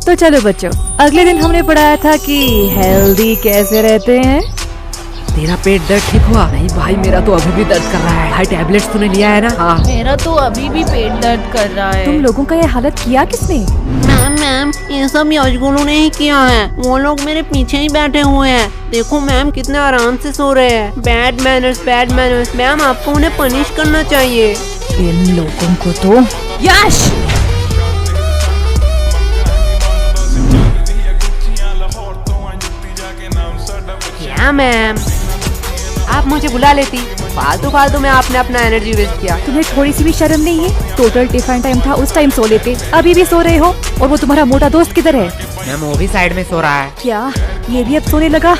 तो चलो बच्चों, अगले दिन हमने पढ़ाया था कि हेल्दी कैसे रहते हैं। तेरा पेट दर्द ठीक हुआ? नहीं भाई, मेरा तो अभी भी दर्द कर रहा है। भाई टैबलेट्स तूने लिया है ना? हाँ। मेरा तो अभी भी पेट दर्द कर रहा है। तुम लोगों का ये हालत किया किसने? मैम ये सब यशगुरु ने ही किया है। वो लोग मेरे पीछे ही बैठे हुए हैं। देखो मैम कितने आराम से सो रहे हैं। Bad manners. मैम आपको उन्हें पनिश करना चाहिए। इन लोगों को तो यश। क्या मैम, आप मुझे बुला लेती। फालतू में आपने अपना एनर्जी वेस्ट किया। तुम्हें थोड़ी सी भी शर्म नहीं है? टोटल टिफिन टाइम था, उस टाइम सो लेते, अभी भी सो रहे हो। और वो तुम्हारा मोटा दोस्त किधर है? मैम वो भी साइड में सो रहा है। क्या ये भी अब सोने लगा?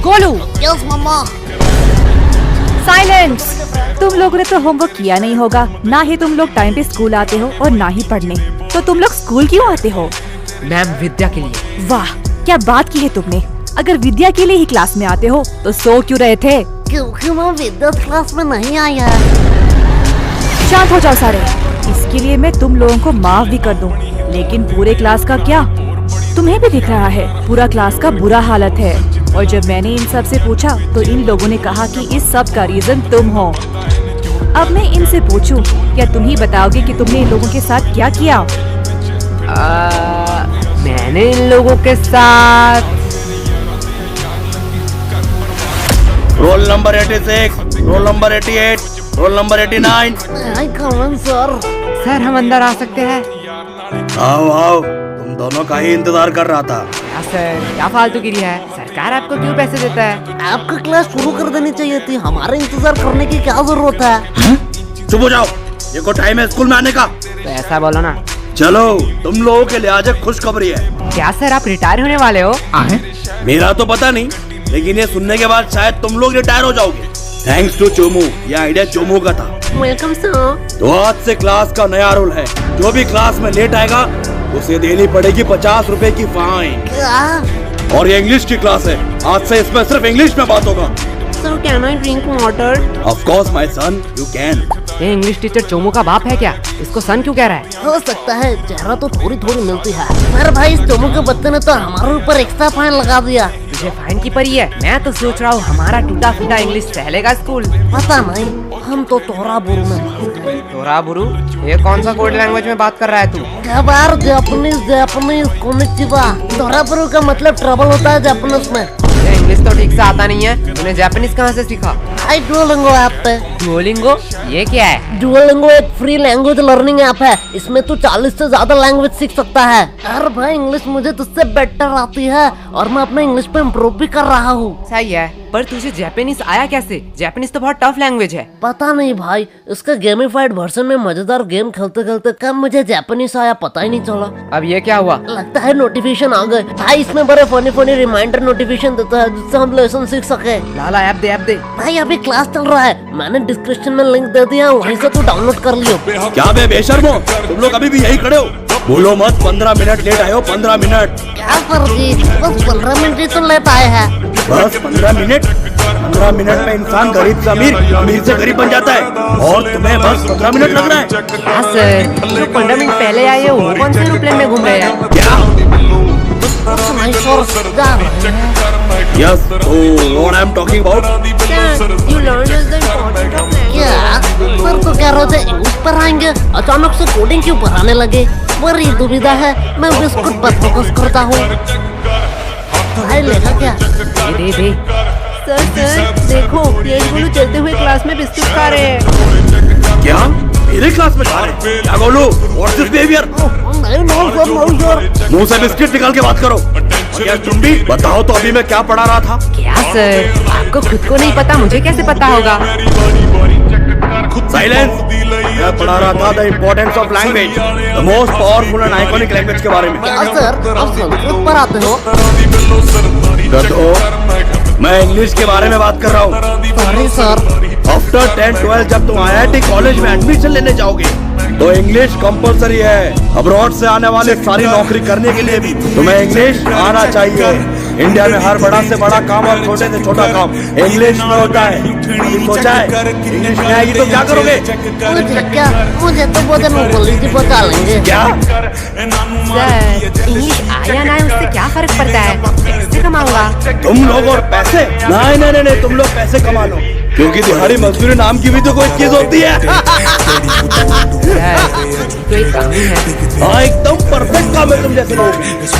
गोलू। यस मम्मा। साइलेंस। तुम लोगों ने तो होमवर्क किया नहीं होगा, ना ही तुम लोग टाइम पे स्कूल आते हो और ना ही पढ़ने। तो तुम लोग स्कूल क्यों आते हो? मैम विद्या के लिए। वाह, क्या बात की है तुमने। अगर विद्या के लिए ही क्लास में आते हो तो सो क्यों रहे थे? क्योंकि मैं विद्या क्लास में नहीं आया। शांत हो जाओ सारे। इसके लिए मैं तुम लोगों को माफ भी कर दूं, लेकिन पूरे क्लास का क्या? तुम्हें भी दिख रहा है पूरा क्लास का बुरा हालत है। और जब मैंने इन सब से पूछा तो इन लोगों ने कहा कि इस सब का रीजन तुम हो। अब मैं इनसे पूछूं, क्या तुम ही बताओगे कि तुमने इन लोगों के साथ क्या किया? मैंने इन लोगों के साथ roll number 86, roll number 88, roll number 89। आई कम सर। सर हम अंदर आ सकते हैं? आओ आओ, तुम दोनों का ही इंतजार कर रहा था। क्या सर, क्या फालतूगिरी है? सरकार आपको क्यों पैसे देता है? आपका क्लास शुरू कर देनी चाहिए थी। हमारे इंतजार करने की क्या जरूरत है? चुप हो जाओ, ये को टाइम है स्कूल में आने का। तो ऐसा बोलो ना। चलो, तुम लोगों के लिए आज एक खुशखबरी है। क्या सर, आप रिटायर होने वाले हो? मेरा तो पता नहीं, लेकिन ये सुनने के बाद शायद तुम लोग रिटायर हो जाओगे। थैंक्स टू चोमू, ये आइडिया चोमू का था। Welcome sir. तो आज से क्लास का नया रूल है, जो भी क्लास में लेट आएगा उसे देनी पड़ेगी 50 रुपए की फाइन। क्या? और ये इंग्लिश की क्लास है, आज से इसमें सिर्फ इंग्लिश में बात होगा। Sir can I drink water? Of course my son, you can. ये इंग्लिश टीचर चोमू का बाप है क्या? इसको सन क्यों कह रहा है? हो सकता है, चेहरा तो थोड़ी मिलती है। पर भाई इस चोमू के बच्चे ने तो हमारे ऊपर एक्स्ट्रा फाइन लगा दिया। तुझे फाइन की पड़ी है? मैं तो सोच रहा हूँ हमारा टूटा फूटा इंग्लिश चलेगा स्कूल। पता नहीं, हम तो तोरा बुरु में। तोरा बुरु? ये कौन सा कोड लैंग्वेज में बात कर रहा है तू? खबर जापानीज कोनिचिवा। तोरा बुरु का मतलब ट्रबल होता है जापानीज में। ये इंग्लिश तो ठीक से आता नहीं है, तूने जापानीज कहाँ से सीखा? आई डुओलिंगो ऐप पे। डुओलिंगो? ये क्या है? डुओलिंगो एक फ्री लैंग्वेज लर्निंग ऐप है। इसमें तू 40 से ज्यादा लैंग्वेज सीख सकता है। अरे भाई इंग्लिश मुझे तुझसे बेटर आती है और मैं अपना इंग्लिश पे इम्प्रूव भी कर रहा हूँ। सही है, पर तुझे जापानीज आया कैसे? जापानीज तो बहुत टफ लैंग्वेज है। पता नहीं भाई, इसका गेमिफाइड वर्जन में मजेदार गेम खेलते खेलते कब मुझे जापानीज आया पता ही नहीं चला। अब ये क्या हुआ? लगता है नोटिफिकेशन आ गए। भाई इसमें बड़े फनी रिमाइंडर नोटिफिकेशन देता है जिससे हम लेसन सीख सके। लाला ऐप दे। भाई अभी क्लास चल रहा है, मैंने डिस्क्रिप्शन में लिंक दे दिया, वहीं से तू डाउनलोड कर लियो। क्या बे बेशर्मो, तुम लोग अभी भी यही खड़े हो? बोलो मत, 15 मिनट लेट आए हो। 15 मिनट। क्या फर्जी, बस 15 मिनट ही तो लेट आए हैं। बस 15 मिनट? 15 मिनट में इंसान गरीब से अमीर, अमीर से गरीब बन जाता है, और तुम्हें बस 15 मिनट लग रहा है? क्या सर, जो 15 मिनट पहले आए हो वो कौन से एरोप्लेन में घूम रहे हैं? क्या? नहीं सर, जा रहे हैं। Yes, so what I'm talking about? You learned the important of language. क्या सर तो कह रहे थे इंग्लिश पढ़ाएंगे, अचानक से कोडिंग क्यों पढ़ाने लगे? बड़ी दुविधा है, मैं बिस्कुट पर फोकस करता हूँ। भाई लेगा क्या? दे। सर देखो, ये गोलू चलते हुए क्लास में बिस्कुट खा रहे हैं। क्या मेरे क्लास में खा रहे? क्या गोलू, व्हाट्स दिस बिहेवियर? नहीं सर। मुंह से बिस्किट निकाल के बात करो। क्या तुम भी बताओ तो अभी मैं क्या पढ़ा रहा था? क्या सर, आपको खुद को नहीं पता, मुझे कैसे पता होगा? साइलेंस। मैं पढ़ा रहा था the importance of language, the most powerful and iconic language के बारे में। क्या सर, आप संस्कृत पढ़ाते हो? तो मैं इंग्लिश के बारे में बात कर रहा हूँ। Sorry sir. आफ्टर 10-12 जब तुम IIT कॉलेज में एडमिशन लेने जाओगे तो इंग्लिश कंपलसरी है। अब्रॉड से आने वाले सारी नौकरी करने के लिए भी तुम्हें इंग्लिश आना चाहिए। इंडिया में हर बड़ा से बड़ा काम और छोटे से छोटा काम इंग्लिश में होता है। अभी सोचा है इंग्लिश नहीं आएगी तो क्या करोगे? मुझे तो बोले पॉलिसी बता लेंगे। क्या? सर इंग्लिश तो पड़ता है, कैसे कमाऊंगा? तुम लोग और पैसे? नहीं नहीं नहीं, तुम लोग पैसे कमा लो, क्योंकि दिहाड़ी मजदूरी नाम की भी तो कोई चीज होती है। तो एक काम है। हाँ एकदम परफेक्ट काम है तुम जैसे लोग।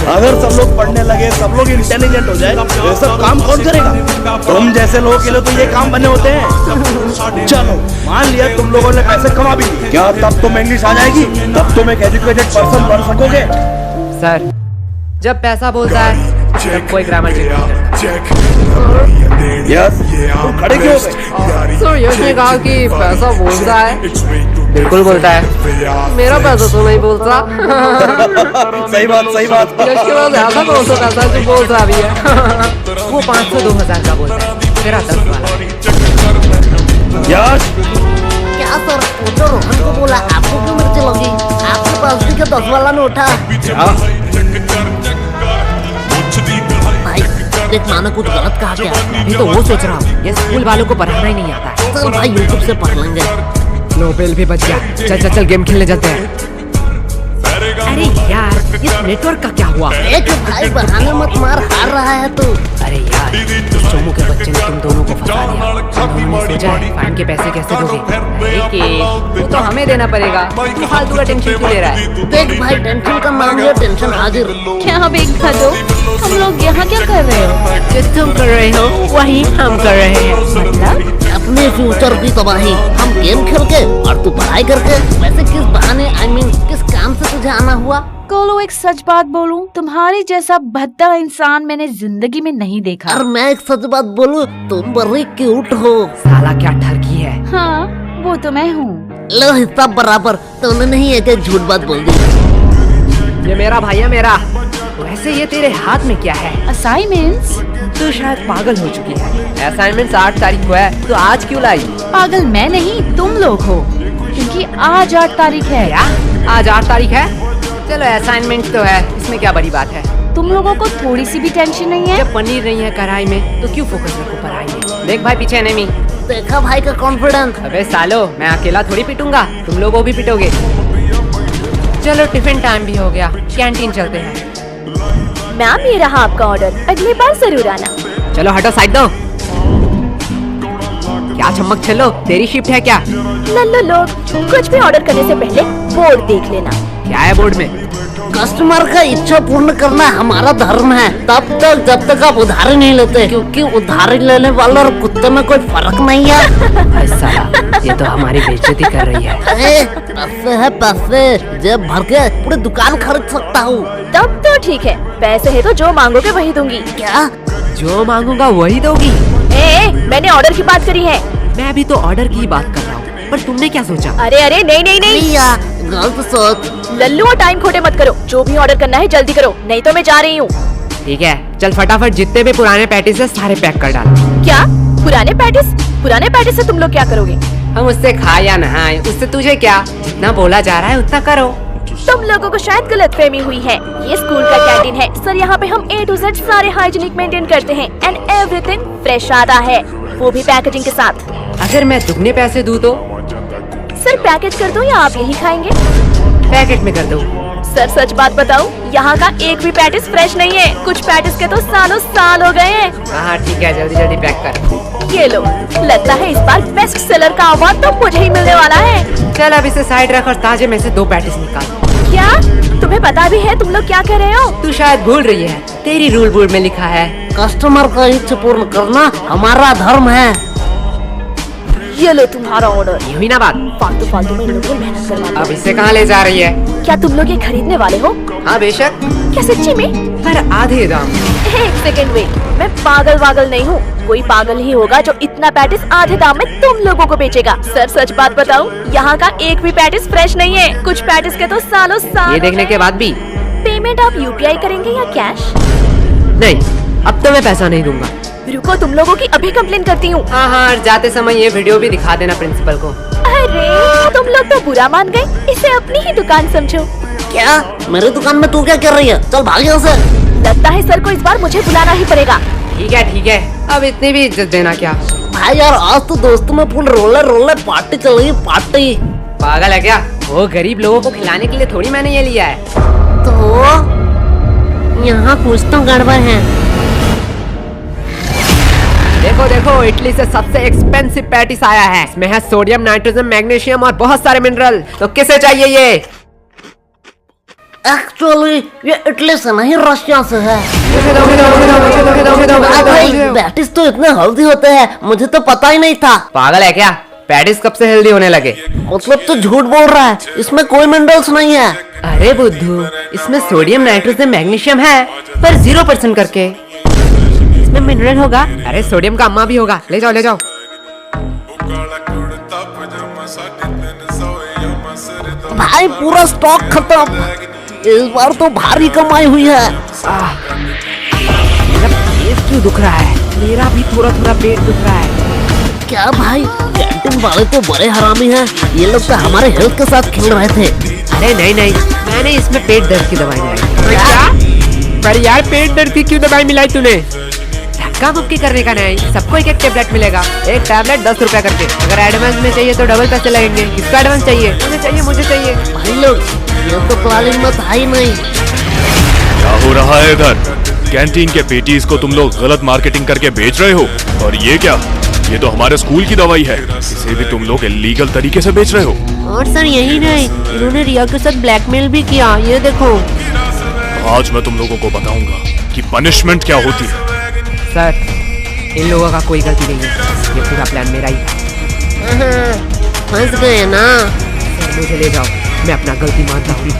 अगर सब लोग पढ़ने लगे, सब लोग इंटेलिजेंट हो जाए, तो ये सब काम कौन करेगा? तुम जैसे लोगों के लिए तो ये काम बने होते हैं। चलो मान लिया तुम लोगों ने पैसे कमा भी लिए, क्या तब तुम इंग्लिश आ जाएगी? तब तुम एक एजुकेटेड पर्सन बन सकोगे? सर, जब पैसा बोलता है तब कोई ग्रामर चेक नहीं करता। यस, तुम खड़े क्यों हो गए? सर यश ने कहा कि पैसा बोलता है। बिल्कुल बोलता है, मेरा पैसा तो नहीं बोलता। सही बात सही बात। यश के पास ऐसा कौन सा पैसा जो बोल रहा भी है? वो 500-2000 का बोलता है, मेरा 10 वाला। यश क्या सर, वो तो रोहन को बोला, आपको क्यों मिर्ची लगी? आपके पास भी क्या 10 वाला नोट है? भाई देख, माना कुछ गलत कहा क्या? अभी तो वो सोच रहा हूँ, ये स्कूल वालों को पढ़ाना ही नहीं आता है। चल भाई यूट्यूब से पढ़ लेंगे। लो बेल भी बच गया। चल चल चल गेम खेलने चलते हैं। अरे यार, इस नेटवर्क का क्या हुआ? एक भाई बहाने मत मार, हार रहा है तू। अरे यार, इस चोमू के बच्चे ने तुम दोनों को फंसा दिया। हम दोनों ने सोचा है, फाइन के पैसे कैसे दोगे? देखिए, वो तो हमें देना पड़ेगा। तू फालतू का टेंशन क्यों ले रहा है? देख भाई, टेंशन का नाम लिया, टेंशन हाजिर। क्या हम एक खा दो? हम लोग यहाँ क्या कर रहे हो? जो तुम कर रहे हो वही हम कर रहे हैं। मतलब अपने फ्यूचर की तबाही, हम गेम खेल के और तू पढ़ाई करके। वैसे किस बहाने, आई मीन किस काम से तुझे आना हुआ? कोलो, एक सच बात बोलूं, तुम्हारी जैसा भद्दा इंसान मैंने जिंदगी में नहीं देखा। और मैं एक सच बात बोलूं, तुम बड़ी क्यूट हो। साला क्या ठरकी है? हाँ, वो तो मैं हूँ। लो हिस्सा बराबर, तूने नहीं एक झूठ बात बोल दी। ये मेरा भाई है मेरा। वैसे ये तेरे हाथ में क्या है? असाइनमेंट्स? तू शायद पागल हो चुकी है। असाइनमेंट 8 तारीख को है, तो आज क्यों लाई? पागल मैं नहीं, तुम लोग हो, क्योंकि आज 8 तारीख है। क्या आज 8 तारीख है? चलो असाइनमेंट तो है, इसमें क्या बड़ी बात है? तुम लोगों को थोड़ी सी भी टेंशन नहीं है? जब पनीर नहीं है कढ़ाई में तो क्यों फोकस रखो पढ़ाई में? देख भाई पीछे एनिमी। देखा भाई का कॉन्फिडेंस। अबे सालो, मैं अकेला थोड़ी पिटूंगा, तुम लोगों भी पिटोगे। चलो टिफिन टाइम भी हो गया, कैंटीन चलते हैं। मैम ये रहा आपका ऑर्डर, अगली बार जरूर आना। चलो हटो, साइड दो। क्या चमक छलो, तेरी शिफ्ट है क्या? लल्लो लोग, कुछ भी ऑर्डर करने से पहले बोर्ड देख लेना। क्या है बोर्ड में? कस्टमर का इच्छा पूर्ण करना हमारा धर्म है, तब तक जब तक आप उधारी नहीं लेते, क्योंकि उधारी लेने वाले और कुत्ते में कोई फर्क नहीं है। साला, ये तो हमारी बेइज्जती कर रही है। पैसे है पैसे, जेब भर के पूरी दुकान खरीद सकता हूँ। तब तो ठीक है, पैसे है तो जो मांगोगे वही दूंगी। क्या? जो मांगूंगा वही दोगी? मैंने ऑर्डर की बात करी है। मैं भी तो ऑर्डर की बात कर रहा हूँ, पर तुमने क्या सोचा? अरे अरे नहीं नहीं नहीं, भैया गलत सोच। लल्लू और टाइम खोटे मत करो, जो भी ऑर्डर करना है जल्दी करो, नहीं तो मैं जा रही हूँ। ठीक है, चल फटाफट जितने भी पुराने पैटीज है सारे पैक कर डाल। क्या पुराने पैटिस? पुराने पैटिस से तुम लोग क्या करोगे? हम उससे खाए या नहाए, उससे तुझे क्या? जितना बोला जा रहा है उतना करो। तुम लोगों को शायद गलतफहमी हुई है, ये स्कूल का कैंटीन है सर। यहाँ पे हम A to Z सारे हाइजीनिक मेंटेन करते हैं एंड एवरीथिंग फ्रेश आता है, वो भी पैकेजिंग के साथ। अगर मैं दुगने पैसे दूं तो? सर पैकेज कर दो या आप यही खाएंगे? पैकेट में कर दो। सर सच बात बताऊं, यहाँ का एक भी पैटिस फ्रेश नहीं है, कुछ पैटिस के तो सालों साल हो गए हैं। हाँ ठीक है, जल्दी जल्दी पैक कर। ये लो, लगता है इस बार बेस्ट सेलर का अवार्ड तो मुझे ही मिलने वाला है। चल अब इसे साइड रख और ताजे में से 2 पैटीज निकाल। क्या तुम्हें पता भी है तुम लोग क्या कर रहे हो? तू शायद भूल रही है, तेरी रूल बुक में लिखा है कस्टमर का इच्छा पूर्ण करना हमारा धर्म है। ये लो तुम्हारा ऑर्डर। ये हुई ना बात? फालतू फालतू में इन लोगों को मेहनत करवा अब इसे कहाँ ले जा रही है? क्या तुम लोग ये खरीदने वाले हो? हाँ बेशक, क्या सच्ची में? पर आधे दाम। एक सेकंड वेट, मैं पागल वागल नहीं हूँ, कोई पागल ही होगा जो इतना पैटिस आधे दाम में तुम लोगों को बेचेगा। सर सच बात बताऊं, यहाँ का एक भी पैटिस फ्रेश नहीं है, कुछ पैटिस के तो सालों साल। ये देखने के बाद भी? पेमेंट आप UPI करेंगे या कैश? नहीं, अब तो मैं पैसा नहीं दूंगा। रुको, तुम लोगों की अभी कंप्लेन करती हूँ। हाँ, जाते समय ये वीडियो भी दिखा देना प्रिंसिपल को। अरे तुम लोग तो बुरा मान गए, इसे अपनी ही दुकान समझो। क्या मेरी दुकान में तू क्या कर रही है? चल भाग यहाँ से। लगता है सर को इस बार मुझे बुलाना ही पड़ेगा। ठीक है, अब इतनी भी इज्जत देना क्या? भाई यार, आज तो दोस्तों में फुल रोले पार्टी चल रही है, पार्टी। पागल है क्या? वो गरीब लोगों को खिलाने के लिए थोड़ी मैंने ये लिया है। तो यहाँ कुछ तो गड़बड़ है। देखो देखो, इटली से सबसे एक्सपेंसिव पैटिस आया है। इसमें है सोडियम, नाइट्रोजन, मैग्नीशियम और बहुत सारे मिनरल। तो किसे चाहिए ये? एक्चुअली ये इटली से नहीं, रशिया से है। भाई पैटिस तो इतने हेल्दी होते हैं, मुझे तो पता ही नहीं था। पागल है क्या? पैटिस कब से हेल्दी होने लगे? मतलब तो झूठ बोल रहा है, इसमें कोई मिनरल्स नहीं है। अरे बुद्धू, इसमें सोडियम, नाइट्रोजन, मैग्नीशियम है, पर 0% करके। इसमें मिनरल होगा। अरे सोडियम का अम्मा भी होगा। ले जाओ ले जाओ। भाई पूरा स्टॉक खत्म। इस बार तो भारी कमाई हुई है। मेरा पेट क्यों दुख रहा है? मेरा भी थोड़ा थोड़ा पेट दुख रहा है। क्या भाई, कैंटीन वाले तो बड़े हरामी हैं। ये लोग तो हमारे हेल्थ के साथ खेल रहे थे। अरे नहीं नहीं, मैंने इसमें पेट दर्द की दवाई मिलाई। क्या? पर यार पेट दर्द की क्यों दवाई मिलाई तूने? धक्का मुक्की करने का नहीं, सबको एक एक टेबलेट मिलेगा। एक टेबलेट 10 रुपया करके। अगर एडवांस में चाहिए तो डबल पैसे लगेंगे। किसका एडवांस चाहिए? मुझे चाहिए, मुझे चाहिए। भाई लोग, ये तो प्लानिंग में था ही नहीं। क्या हो रहा है इधर? कैंटीन के पेटीज को तुम लोग गलत मार्केटिंग करके बेच रहे हो। और ये क्या? ये तो हमारे स्कूल की दवाई है। इसे भी तुम लोग इलीगल तरीके से बेच रहे हो। और सर यही नहीं, इन्होंने रिया के साथ ब्लैकमेल भी किया। ये देखो। आज मैं तुम लोगों को बताऊंगा कि पनिशमेंट क्या होती है। सर, इन लोगों का कोई गलती नहीं है। ये पूरा प्लान मेरा ही था। फंस गए ना। सर मुझे ले जाओ, मैं अपना गलती मानता हूँ।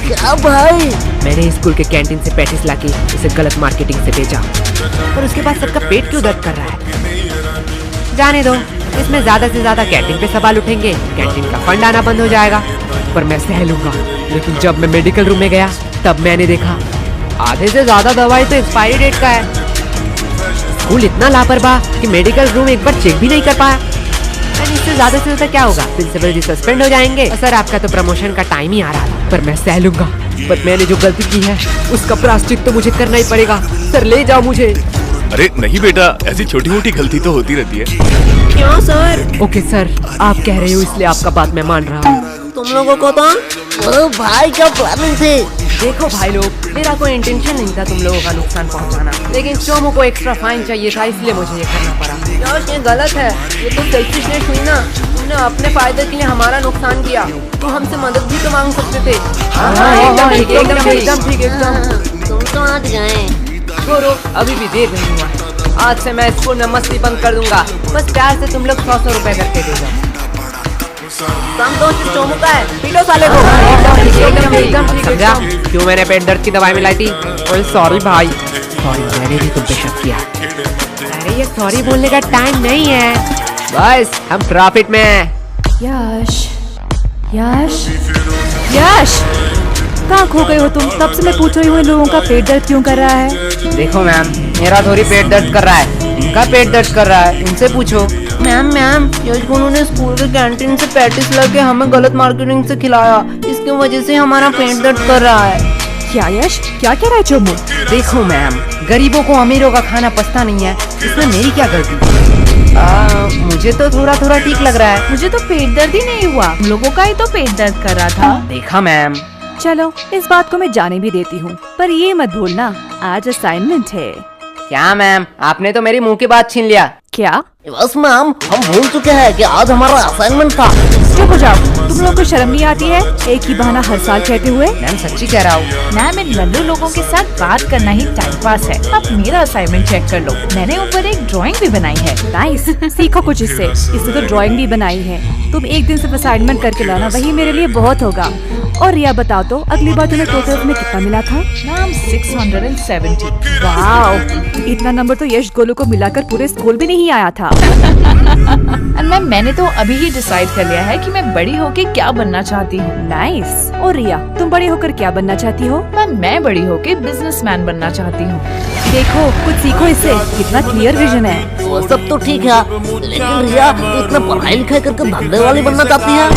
क्या भाई? मैंने स्कूल के कैंटीन से पैटिस लाके इसे गलत मार्केटिंग से बेचा, और उसके बाद सबका पेट क्यों दर्द कर रहा है? जाने दो, इसमें ज्यादा से ज्यादा कैंटीन पे सवाल उठेंगे, कैंटीन का फंड आना बंद हो जाएगा। पर मैं सह लूंगा। लेकिन जब मैं मेडिकल रूम में गया तब मैंने देखा आधे से ज्यादा दवाई तो एक्सपायरी डेट का है। स्कूल इतना लापरवाह कि मेडिकल रूम एक बार चेक भी नहीं कर पाया। इससे ज्यादा से ज्यादा क्या होगा? प्रिंसिपल जी सस्पेंड हो जाएंगे। सर आपका तो प्रमोशन का टाइम ही आ रहा था, पर मैं सह लूंगा। पर मैंने जो गलती की है उसका प्रायश्चित तो मुझे करना ही पड़ेगा। सर ले जाओ मुझे। अरे नहीं बेटा, ऐसी छोटी मोटी गलती तो होती रहती है। क्यों सर? ओके सर, आप कह रहे हो इसलिए आपका बात मैं मान रहा हूँ। तुम लोगों को तो ओ भाई क्या प्लानिंग थी? देखो भाई लोग, मेरा कोई इंटेंशन नहीं था तुम लोगों का नुकसान पहुंचाना, लेकिन चोमू को एक्स्ट्रा फाइन चाहिए था, इसलिए मुझे ये करना पड़ा। यार ये गलत है, ये तो सेल्फिशनेस हुई ना। तुमने अपने फायदे के लिए हमारा नुकसान किया, तो हमसे मदद भी तो मांग सकते थे। एकदम ठीक, एकदम ठीक, एकदम ठीक, एकदम। तुम तो आज गए। छोड़ो, अभी भी देर नहीं हुआ है। आज से मैं स्कूल में मस्ती बंद कर दूंगा। बस प्यार से तुम लोग 100 रुपए करके दे जाओ। चोमू का है, पीटो साले को। एकदम ठीक, समझा क्यों मैंने पेट दर्द की दवाई मिलाई थी? ओए सॉरी भाई, सॉरी, मैंने भी तुम पे शक किया। अरे ये सॉरी बोलने का टाइम नहीं है, बस हम प्रॉफिट में हैं। यश, यश, यश, कहाँ खो गए हो तुम? तब से मैं पूछ रही हूँ इन लोगों का पेट दर्द क्यों कर रहा है? देखो मैम, मेरा थोड़ी पेट दर्द कर रहा है, इनका पेट दर्द कर रहा है, इनसे पूछो। मैम यश उन्होंने स्कूल के कैंटीन से पैटिस लाके हमें गलत मार्केटिंग से खिलाया, इसकी वजह से हमारा पेट दर्द कर रहा है। क्या यश, क्या कह रहा है चोमू? देखो मैम, गरीबों को अमीरों का खाना पछता नहीं है, इसमें मेरी क्या गलती? मुझे तो थोड़ा थोड़ा ठीक लग रहा है। मुझे तो पेट दर्द ही नहीं हुआ, हम लोगों का ही तो पेट दर्द कर रहा था। देखा मैम। चलो इस बात को मैं जाने भी देती हूँ, पर ये मत भूलना आज असाइनमेंट है। क्या मैम, आपने तो मेरी मुंह की बात छीन लिया। क्या? बस मैम, हम भूल चुके हैं कि आज हमारा असाइनमेंट था। चुप हो जाओ, तुम लोग को शर्म नहीं आती है एक ही बहाना हर साल कहते हुए? मैम सच्ची कह रहा हूँ। मैम, इन लल्लू लोगों के साथ बात करना ही टाइम पास है। अब मेरा असाइनमेंट चेक कर लो, मैंने ऊपर एक ड्राइंग भी बनाई है। नाइस, सीखो कुछ इससे। इससे तो ड्राइंग भी बनाई है। तुम एक दिन सिर्फ असाइनमेंट करके लाना, वही मेरे लिए बहुत होगा। और रिया बताओ तो, अगली बार तुम्हें टोटल में कितना मिला था? मैम 670। वाह, इतना नंबर तो यश गोलू को मिलाकर पूरे स्कूल भी नहीं आया था। मैम मैंने तो अभी ही डिसाइड कर लिया है कि मैं बड़ी होके क्या बनना चाहती हूँ। नाइस। और रिया, तुम बड़ी होकर क्या बनना चाहती हो? मैम मैं बड़ी होके बिजनेसमैन बनना चाहती हूँ। देखो, कुछ सीखो इससे, कितना क्लियर विजन है। वो सब तो ठीक है, लेकिन रिया तो इतना पढ़ाई लिखाई करके धंधे वाली बनना चाहती है।